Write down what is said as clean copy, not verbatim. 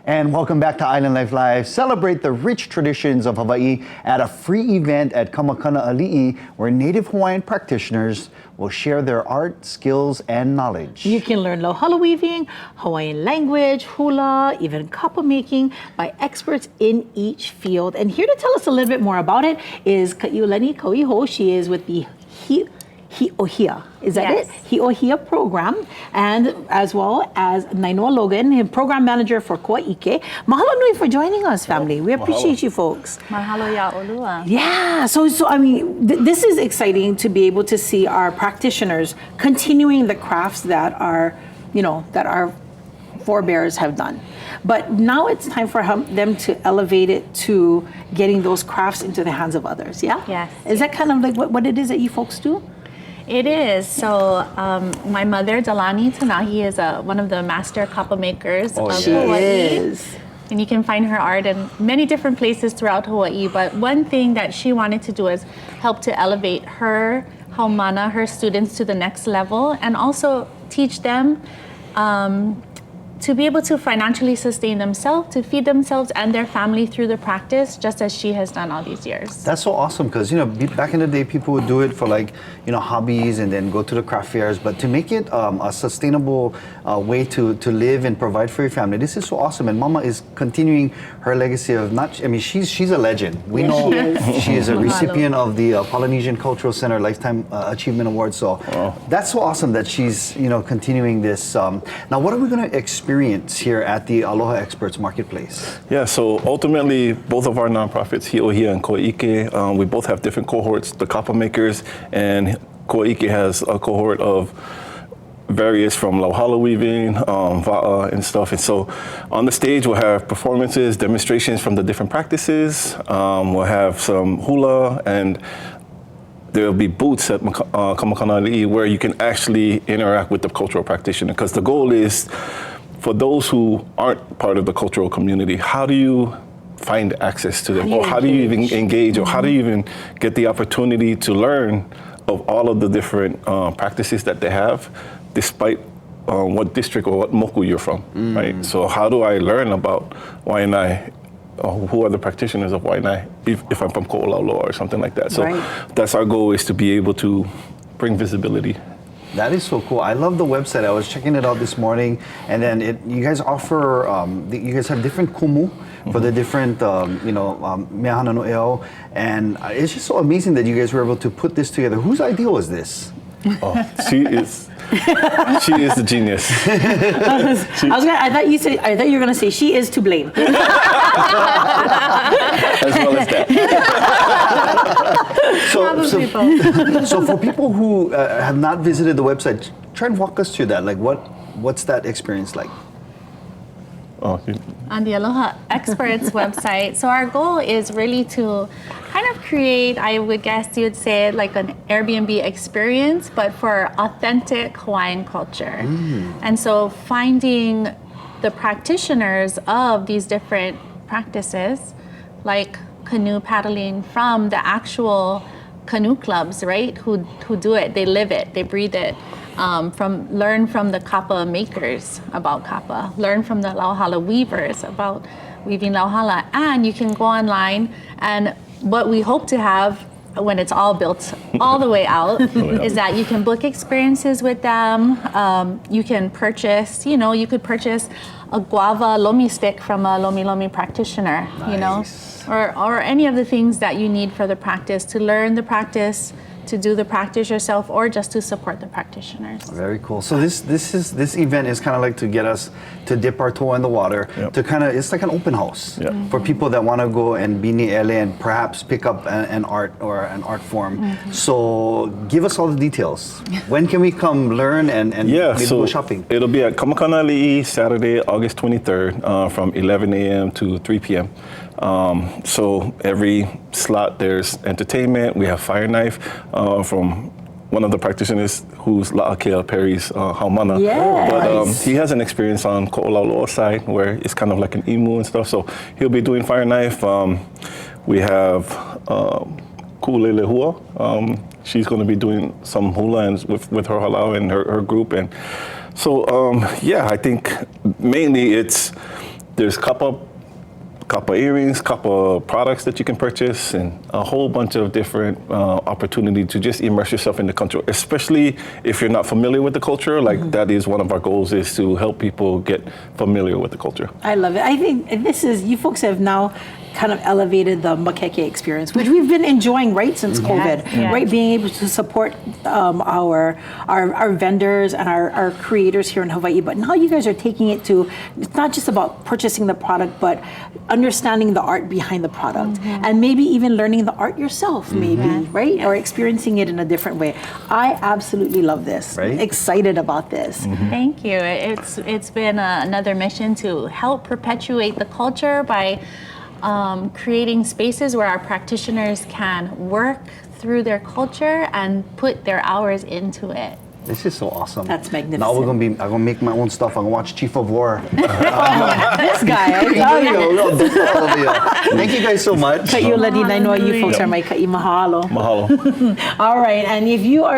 And welcome back to Island Life Live. Celebrate the rich traditions of Hawaii at a free event at Ka Makana Ali, where Native Hawaiian practitioners will share their art, skills, and knowledge. You can learn lauhala weaving, Hawaiian language, hula, even kapa making by experts in each field. And here to tell us a little bit more about it is Kaiulani Kauiho. She is with the Hiohia, is that yes. it? Hiohia program, and as well as Nainoa Logan, program manager for Kua'ike. Mahalo nui for joining us, family. We appreciate you folks. Mahalo ya olua. Yeah, so I mean, this is exciting to be able to see our practitioners continuing the crafts that our forebears have done. But now it's time for them to elevate it to getting those crafts into the hands of others, yeah? Yes. Is that kind of like what it is that you folks do? It is. So my mother, Delani Tanahi, is one of the master kapa makers of Hawaii. Is. And you can find her art in many different places throughout Hawaii. But one thing that she wanted to do is help to elevate her haumana, her students, to the next level, and also teach them to be able to financially sustain themselves, to feed themselves and their family through the practice, just as she has done all these years. That's so awesome, because back in the day, people would do it for hobbies and then go to the craft fairs. But to make it a sustainable way to live and provide for your family, this is so awesome. And Mama is continuing her legacy of she's a legend. We know she is a recipient of the Polynesian Cultural Center Lifetime Achievement Award. So that's so awesome that she's continuing this. Now, what are we going to experience here at the Aloha Experts Marketplace? Yeah, so ultimately, both of our nonprofits, Hiohia and Kua'ike, we both have different cohorts, the kapa makers, and Kua'ike has a cohort of various from lauhala weaving, va'a and stuff. And so on the stage, we'll have performances, demonstrations from the different practices. We'll have some hula, and there'll be booths at Ka Makana Ali where you can actually interact with the cultural practitioner, because the goal is for those who aren't part of the cultural community, how do you find access to them? Or how do you even engage? Or how do you even get the opportunity to learn of all of the different practices that they have, despite what district or what moku you're from, right? So how do I learn about Waianae? Who are the practitioners of Waianae if I'm from Ko'olauloa or something like that? So that's our goal, is to be able to bring visibility. That is so cool. I love the website. I was checking it out this morning, and then you guys offer, you guys have different kumu for the different, mehana no eo, and it's just so amazing that you guys were able to put this together. Whose idea was this? Oh, she is the genius. I thought you were gonna say she is to blame. As well as that. So for people who have not visited the website, try and walk us through that. Like, what's that experience like? On the Aloha Experts website. So our goal is really to kind of create, I would guess you'd say, like an Airbnb experience, but for authentic Hawaiian culture. And so finding the practitioners of these different practices, like canoe paddling, from the actual canoe clubs, right? Who do it, they live it, they breathe it. Learn from the kapa makers about kapa, learn from the lauhala weavers about weaving lauhala, and you can go online, and what we hope to have when it's all built all the way out is that you can book experiences with them. You can purchase, you could purchase a guava lomi stick from a lomi lomi practitioner, or any of the things that you need for the practice, to learn the practice, to do the practice yourself, or just to support the practitioners. Very cool. So this event is kind of like to get us to dip our toe in the water, to it's like an open house for people that want to go and be ni'ele and perhaps pick up an art or an art form. So give us all the details. When can we come learn and maybe go shopping? It'll be at Ka Makana Ali Saturday, August 23rd, from 11 a.m. to 3 p.m. So every slot there's entertainment. We have fire knife from one of the practitioners who's La'akea Perry's haumana. But he has an experience on Ko'olauloa side where it's kind of like an imu and stuff. So he'll be doing fire knife. We have Kulele Hua. She's going to be doing some hula and with her halau and her group. And so, I think mainly it's There's kapa earrings, kapa products that you can purchase, and a whole bunch of different opportunity to just immerse yourself in the culture, especially if you're not familiar with the culture. Like that is one of our goals, is to help people get familiar with the culture. I love it. I think this is, you folks have now kind of elevated the makeke experience, which we've been enjoying right since COVID, yes. right? Being able to support our vendors and our creators here in Hawaii. But now you guys are taking it to, it's not just about purchasing the product, but understanding the art behind the product, and maybe even learning the art yourself, maybe, right? Or experiencing it in a different way. I absolutely love this. Right? Excited about this. Thank you. It's been another mission to help perpetuate the culture by creating spaces where our practitioners can work through their culture and put their hours into it. This is so awesome. That's magnificent. Now I'm gonna make my own stuff. I'm gonna watch Chief of War. This guy, I tell you. Thank you guys so much. Ka'iolani, I know you folks are my ka'i mahalo. Mahalo. All right, and if you are